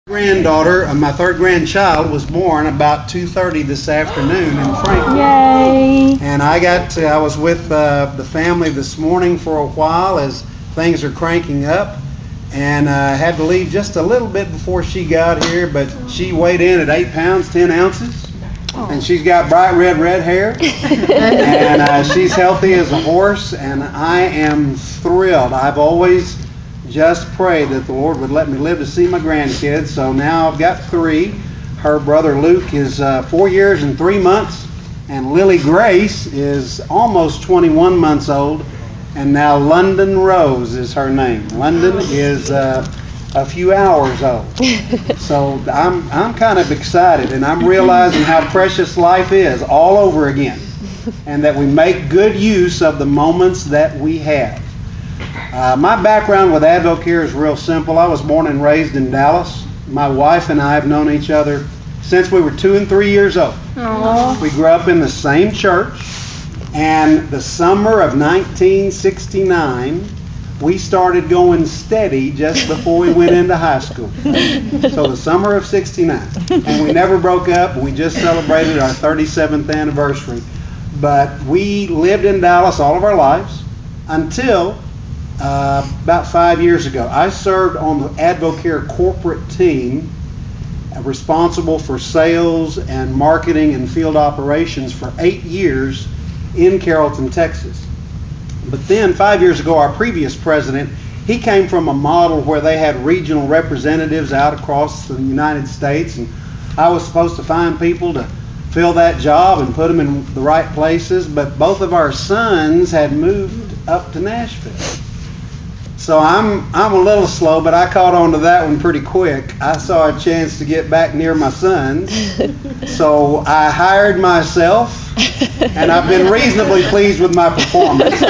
Granddaughter, my third grandchild, was born about 2:30 this afternoon in Franklin. Yay! And I was with the family this morning for a while as things are cranking up, and had to leave just a little bit before she got here, but she weighed in at 8 pounds, 10 ounces. And she's got bright red hair, and she's healthy as a horse, and I am thrilled. I've always just prayed that the Lord would let me live to see my grandkids, so now I've got three. Her brother Luke is 4 years and 3 months, and Lily Grace is almost 21 months old, and now London Rose is her name. London is a few hours old. So I'm kind of excited, and I'm realizing how precious life is all over again, and that we make good use of the moments that we have. My background with Advocare is real simple. I was born and raised in Dallas. My wife and I have known each other since we were 2 and 3 years old. Aww. We grew up in the same church, and the summer of 1969, we started going steady just before we went into high school. So the summer of 69. And we never broke up. We just celebrated our 37th anniversary. But we lived in Dallas all of our lives until about 5 years ago. I served on the Advocare corporate team, responsible for sales and marketing and field operations for 8 years in Carrollton, Texas. But then 5 years ago, our previous president, he came from a model where they had regional representatives out across the United States, and I was supposed to find people to fill that job and put them in the right places, but both of our sons had moved up to Nashville. So I'm a little slow, but I caught on to that one pretty quick. I saw a chance to get back near my sons, so I hired myself, and I've been reasonably pleased with my performance.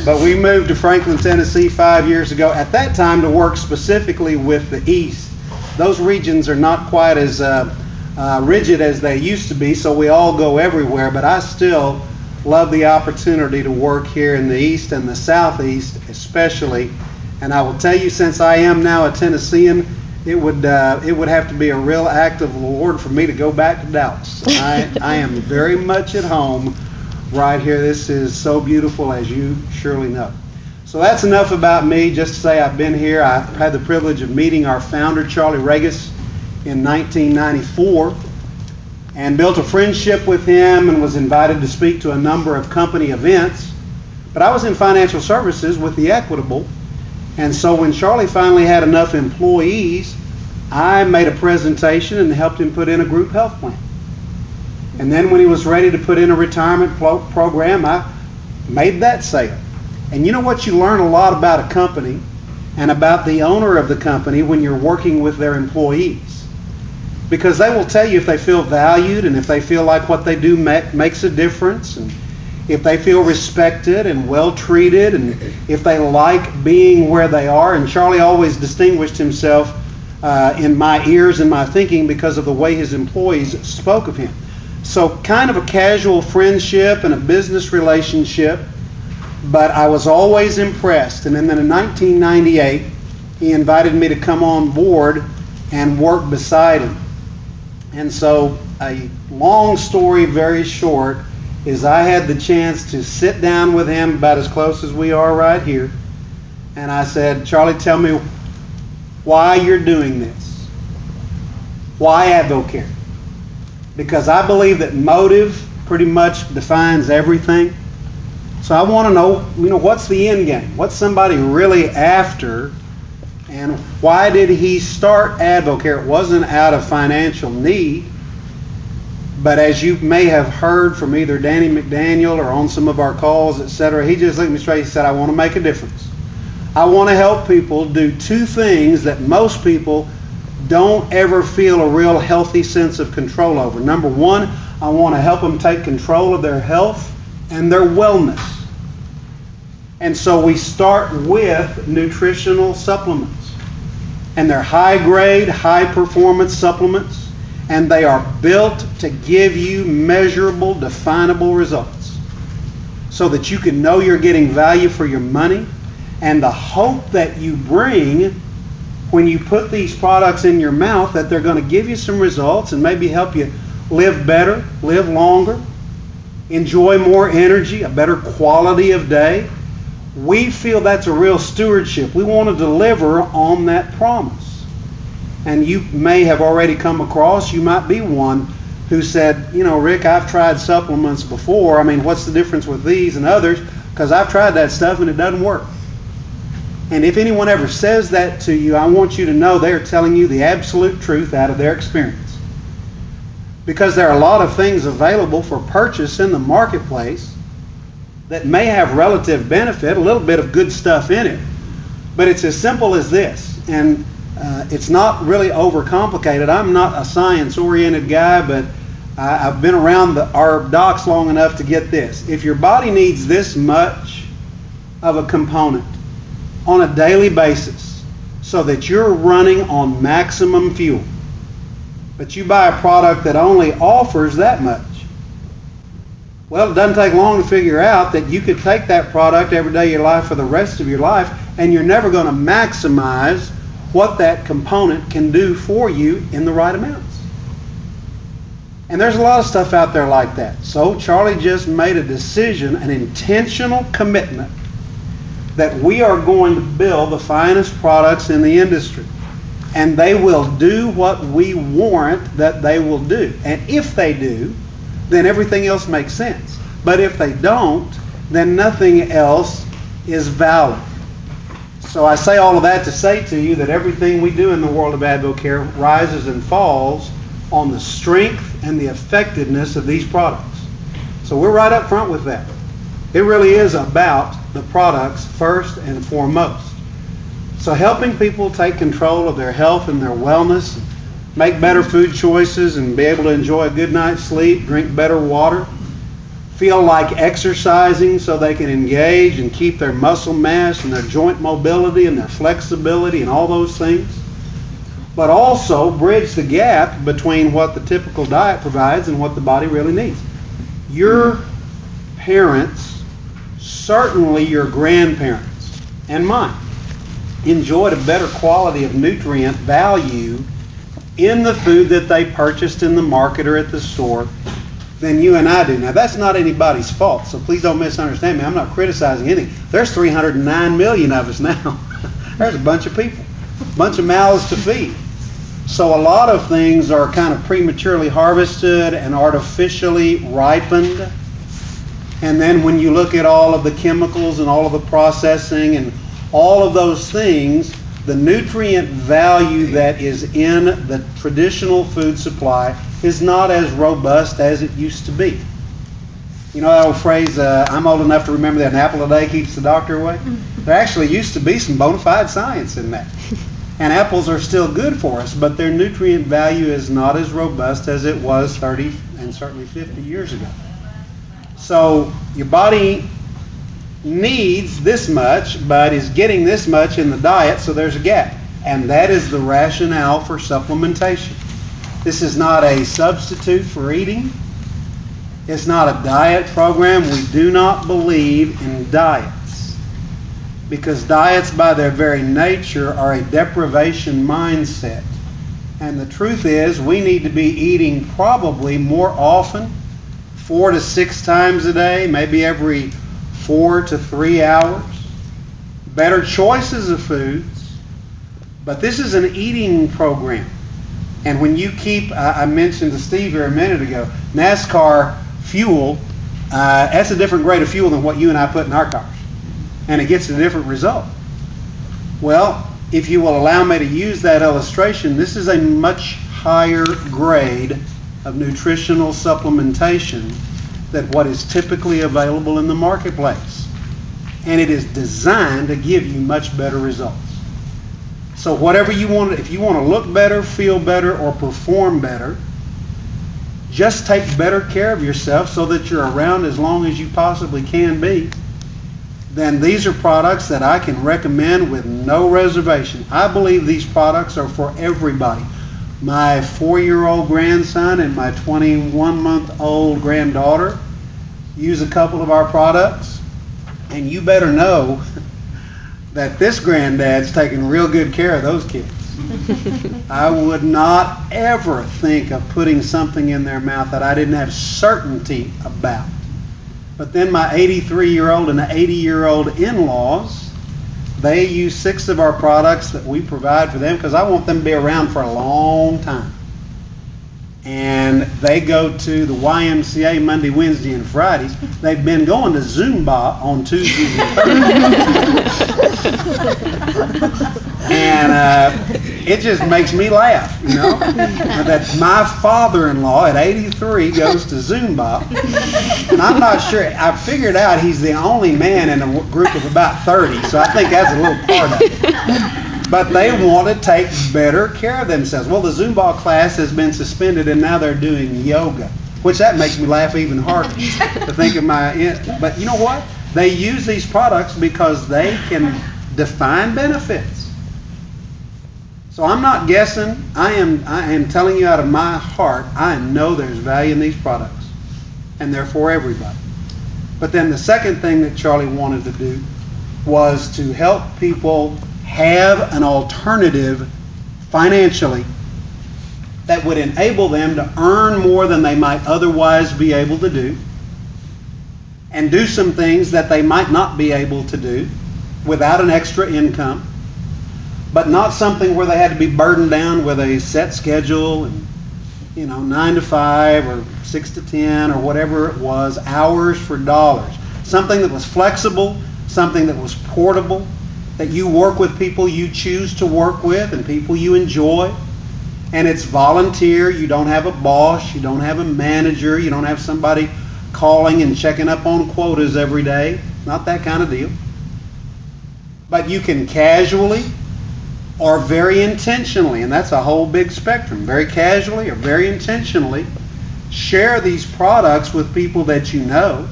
But we moved to Franklin, Tennessee 5 years ago, at that time to work specifically with the East. Those regions are not quite as rigid as they used to be, so we all go everywhere, but I still love the opportunity to work here in the East and the Southeast especially. And I will tell you, since I am now a Tennessean, it would have to be a real act of the Lord for me to go back to Dallas. I am very much at home right here. This is so beautiful, as you surely know. So that's enough about me. Just to say I've been here. I've had the privilege of meeting our founder, Charlie Regis, in 1994. And built a friendship with him and was invited to speak to a number of company events. But I was in financial services with the Equitable, and so when Charlie finally had enough employees, I made a presentation and helped him put in a group health plan. And then when he was ready to put in a retirement program, I made that sale. And you know what? You learn a lot about a company and about the owner of the company when you're working with their employees. Because they will tell you if they feel valued and if they feel like what they do makes a difference, and if they feel respected and well treated, and if they like being where they are. And Charlie always distinguished himself in my ears and my thinking because of the way his employees spoke of him. So kind of a casual friendship and a business relationship, but I was always impressed. And then in 1998, he invited me to come on board and work beside him. And so a long story, very short, is I had the chance to sit down with him about as close as we are right here. And I said, Charlie, tell me why you're doing this. Why Advocare? Because I believe that motive pretty much defines everything. So I want to know, what's the end game? What's somebody really after? And why did he start Advocare? It wasn't out of financial need, but as you may have heard from either Danny McDaniel or on some of our calls, etc., he just looked me straight and said, I want to make a difference. I want to help people do two things that most people don't ever feel a real healthy sense of control over. Number one, I want to help them take control of their health and their wellness. And so we start with nutritional supplements. And they're high-grade, high-performance supplements, and they are built to give you measurable, definable results so that you can know you're getting value for your money, and the hope that you bring when you put these products in your mouth that they're going to give you some results and maybe help you live better, live longer, enjoy more energy, a better quality of day. We feel that's a real stewardship. We want to deliver on that promise. And you may have already come across, you might be one who said, you know, Rick, I've tried supplements before. I mean, what's the difference with these and others? Because I've tried that stuff and it doesn't work. And if anyone ever says that to you, I want you to know they're telling you the absolute truth out of their experience. Because there are a lot of things available for purchase in the marketplace that may have relative benefit, a little bit of good stuff in it, but it's as simple as this. And it's not really overcomplicated. I'm not a science-oriented guy, but I've been around our docs long enough to get this. If your body needs this much of a component on a daily basis so that you're running on maximum fuel, but you buy a product that only offers that much, well, it doesn't take long to figure out that you could take that product every day of your life for the rest of your life, and you're never going to maximize what that component can do for you in the right amounts. And there's a lot of stuff out there like that. So Charlie just made a decision, an intentional commitment, that we are going to build the finest products in the industry. And they will do what we warrant that they will do. And if they do, then everything else makes sense. But if they don't, then nothing else is valid. So I say all of that to say to you that everything we do in the world of AdvoCare rises and falls on the strength and the effectiveness of these products. So we're right up front with that. It really is about the products first and foremost. So helping people take control of their health and their wellness, make better food choices and be able to enjoy a good night's sleep, drink better water, feel like exercising so they can engage and keep their muscle mass and their joint mobility and their flexibility and all those things, but also bridge the gap between what the typical diet provides and what the body really needs. Your parents, certainly your grandparents and mine, enjoyed a better quality of nutrient value in the food that they purchased in the market or at the store than you and I do. Now, that's not anybody's fault, so please don't misunderstand me. I'm not criticizing anything. There's 309 million of us now. There's a bunch of people, a bunch of mouths to feed. So a lot of things are kind of prematurely harvested and artificially ripened. And then when you look at all of the chemicals and all of the processing and all of those things, the nutrient value that is in the traditional food supply is not as robust as it used to be. You know that old phrase, I'm old enough to remember that an apple a day keeps the doctor away? There actually used to be some bona fide science in that. And apples are still good for us, but their nutrient value is not as robust as it was 30 and certainly 50 years ago. So your body needs this much, but is getting this much in the diet, so there's a gap. And that is the rationale for supplementation. This is not a substitute for eating. It's not a diet program. We do not believe in diets, because diets by their very nature are a deprivation mindset. And the truth is, we need to be eating probably more often, 4 to 6 times a day, maybe every 4 to 3 hours. Better choices of foods. But this is an eating program. And when you keep, I mentioned to Steve here a minute ago, NASCAR fuel, that's a different grade of fuel than what you and I put in our cars. And it gets a different result. Well, if you will allow me to use that illustration, this is a much higher grade of nutritional supplementation than what is typically available in the marketplace. And it is designed to give you much better results. So whatever you want, if you want to look better, feel better, or perform better, just take better care of yourself so that you're around as long as you possibly can be. Then these are products that I can recommend with no reservation. I believe these products are for everybody. My 4-year-old grandson and my 21-month-old granddaughter use a couple of our products, and you better know that this granddad's taking real good care of those kids. I would not ever think of putting something in their mouth that I didn't have certainty about. But then my 83-year-old and the 80-year-old in-laws, they use 6 of our products that we provide for them because I want them to be around for a long time. And they go to the YMCA Monday, Wednesday, and Fridays. They've been going to Zumba on Tuesdays and Thursdays. And it just makes me laugh, you know, that my father-in-law at 83 goes to Zumba. And I'm not sure. I figured out he's the only man in a group of about 30, so I think that's a little part of it. But they want to take better care of themselves. Well, the Zumba class has been suspended and now they're doing yoga, which that makes me laugh even harder to think of but you know what? They use these products because they can define benefits. So I'm not guessing. I am telling you out of my heart, I know there's value in these products and they're for everybody. But then the second thing that Charlie wanted to do was to help people have an alternative financially that would enable them to earn more than they might otherwise be able to do and do some things that they might not be able to do without an extra income, but not something where they had to be burdened down with a set schedule and, 9 to 5 or 6 to 10 or whatever it was, hours for dollars. Something that was flexible, something that was portable, that you work with people you choose to work with and people you enjoy. And it's volunteer. You don't have a boss. You don't have a manager. You don't have somebody calling and checking up on quotas every day. Not that kind of deal. But you can casually or very intentionally, and that's a whole big spectrum, very casually or very intentionally, share these products with people that you know.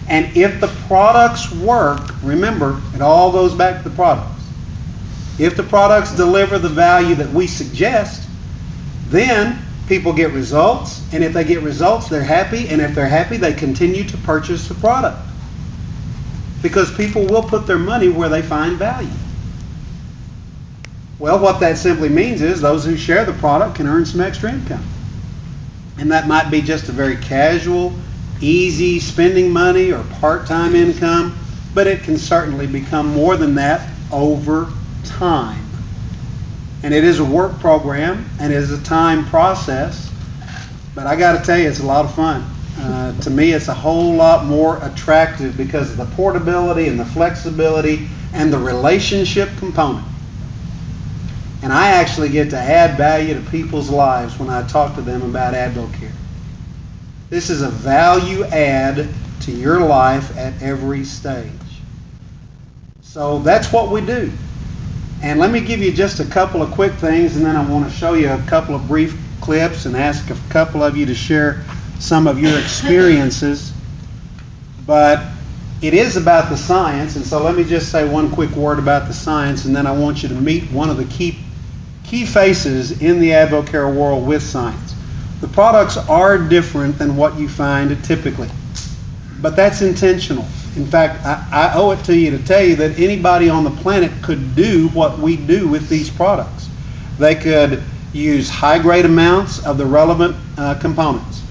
And if the products work, remember, it all goes back to the products. If the products deliver the value that we suggest, then people get results. And if they get results, they're happy. And if they're happy, they continue to purchase the product. Because people will put their money where they find value. Well, what that simply means is those who share the product can earn some extra income. And that might be just a very casual, easy spending money or part-time income, but it can certainly become more than that over time. And it is a work program and it is a time process, but I got to tell you, it's a lot of fun. To me, it's a whole lot more attractive because of the portability and the flexibility and the relationship component. And I actually get to add value to people's lives when I talk to them about AdvoCare. This is a value add to your life at every stage. So that's what we do. And let me give you just a couple of quick things, and then I want to show you a couple of brief clips and ask a couple of you to share some of your experiences. But it is about the science, and so let me just say one quick word about the science, and then I want you to meet one of the key faces in the AdvoCare world with science. The products are different than what you find typically, but that's intentional. In fact, I owe it to you to tell you that anybody on the planet could do what we do with these products. They could use high-grade amounts of the relevant components.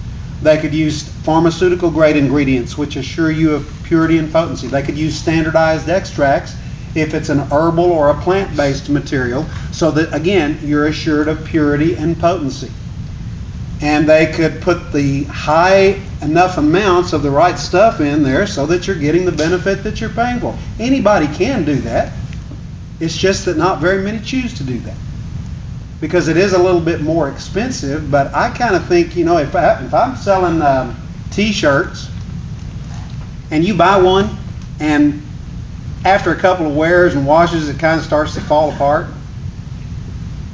They could use pharmaceutical-grade ingredients, which assure you of purity and potency. They could use standardized extracts if it's an herbal or a plant-based material, so that, again, you're assured of purity and potency. And they could put the high enough amounts of the right stuff in there so that you're getting the benefit that you're paying for. Anybody can do that. It's just that not very many choose to do that because it is a little bit more expensive. But I kind of think, if I'm selling T-shirts and you buy one and after a couple of wears and washes it kind of starts to fall apart,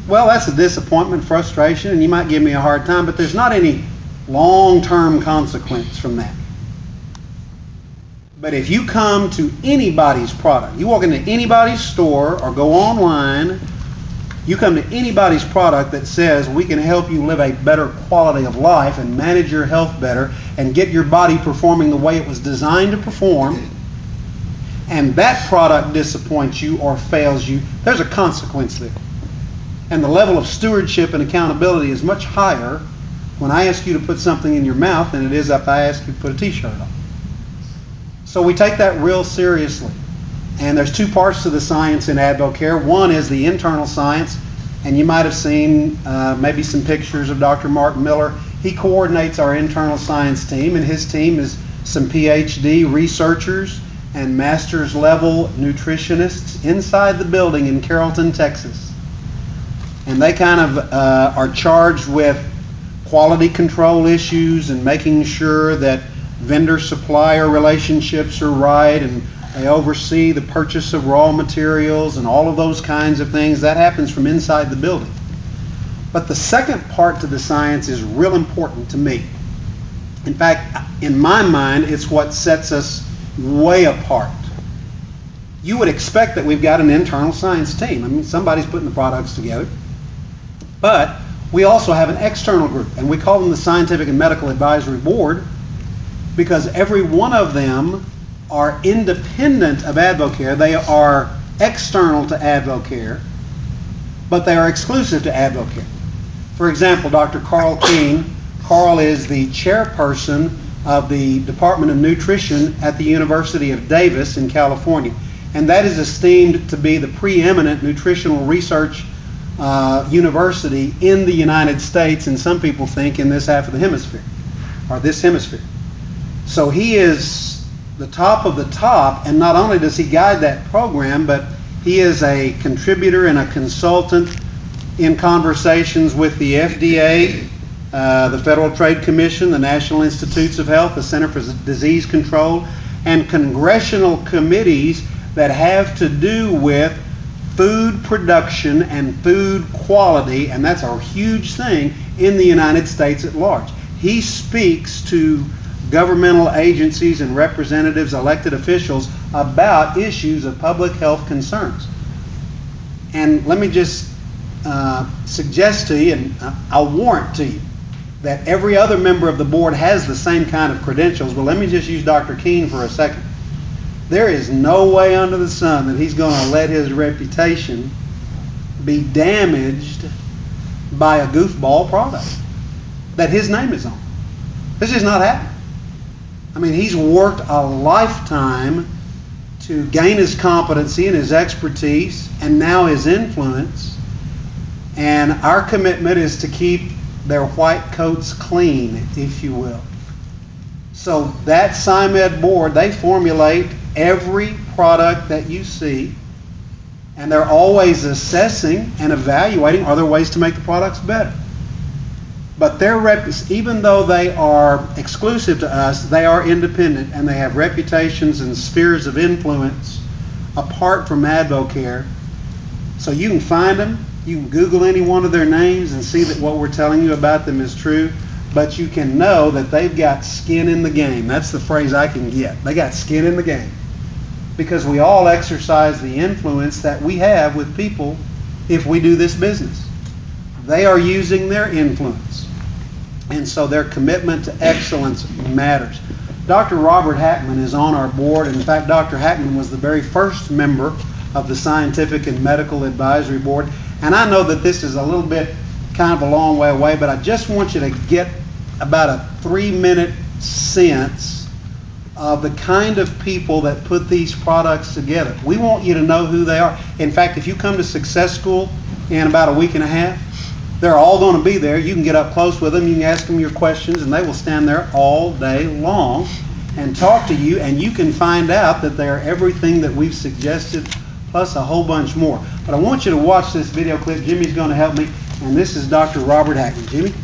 well, that's a disappointment, frustration, and you might give me a hard time, but there's not any long-term consequence from that. But if you come to anybody's product, you walk into anybody's store or go online, you come to anybody's product that says we can help you live a better quality of life and manage your health better and get your body performing the way it was designed to perform, and that product disappoints you or fails you, there's a consequence there. And the level of stewardship and accountability is much higher when I ask you to put something in your mouth than it is if I ask you to put a t-shirt on. So we take that real seriously. And there's two parts to the science in AdvoCare. One is the internal science, and you might have seen maybe some pictures of Dr. Mark Miller. He coordinates our internal science team, and his team is some PhD researchers and master's level nutritionists inside the building in Carrollton, Texas. And they kind of are charged with quality control issues and making sure that vendor-supplier relationships are right, and they oversee the purchase of raw materials and all of those kinds of things. That happens from inside the building. But the second part to the science is real important to me. In fact, in my mind, it's what sets us way apart. You would expect that we've got an internal science team. I mean, somebody's putting the products together. But we also have an external group, and we call them the Scientific and Medical Advisory Board, because every one of them are independent of AdvoCare. They are external to AdvoCare, but they are exclusive to AdvoCare. For example, Dr. Carl Keene. Carl is the chairperson of the Department of Nutrition at the University of Davis in California. And that is esteemed to be the preeminent nutritional research university in the United States, and some people think in this half of the hemisphere, or this hemisphere. So he is the top of the top, and not only does he guide that program, but he is a contributor and a consultant in conversations with the FDA, the Federal Trade Commission, the National Institutes of Health, the Center for Disease Control, and congressional committees that have to do with food production and food quality, and that's a huge thing in the United States at large. He speaks to governmental agencies and representatives, elected officials, about issues of public health concerns. And let me just suggest to you, and I'll warrant to you, that every other member of the board has the same kind of credentials, but let me just use Dr. Keene for a second. There is no way under the sun that he's going to let his reputation be damaged by a goofball product that his name is on. This is not happening. I mean, he's worked a lifetime to gain his competency and his expertise and now his influence. And our commitment is to keep their white coats clean, if you will. So that SciMed board, they formulate every product that you see, and they're always assessing and evaluating, are there ways to make the products better? But their even though they are exclusive to us, they are independent, and they have reputations and spheres of influence apart from AdvoCare. So you can find them, you can Google any one of their names and see that what we're telling you about them is true, but you can know that they've got skin in the game. That's the phrase I can get. They got skin in the game. Because we all exercise the influence that we have with people if we do this business. They are using their influence. And so their commitment to excellence matters. Dr. Robert Hackman is on our board. In fact, Dr. Hackman was the very first member of the Scientific and Medical Advisory Board. And I know that this is a little bit kind of a long way away, but I just want you to get about a 3-minute sense of the kind of people that put these products together. We want you to know who they are. In fact, if you come to Success School in about a week and a half, they're all going to be there. You can get up close with them, you can ask them your questions, and they will stand there all day long and talk to you, and you can find out that they're everything that we've suggested, plus a whole bunch more. But I want you to watch this video clip. Jimmy's going to help me, and this is Dr. Robert Hackman. Jimmy?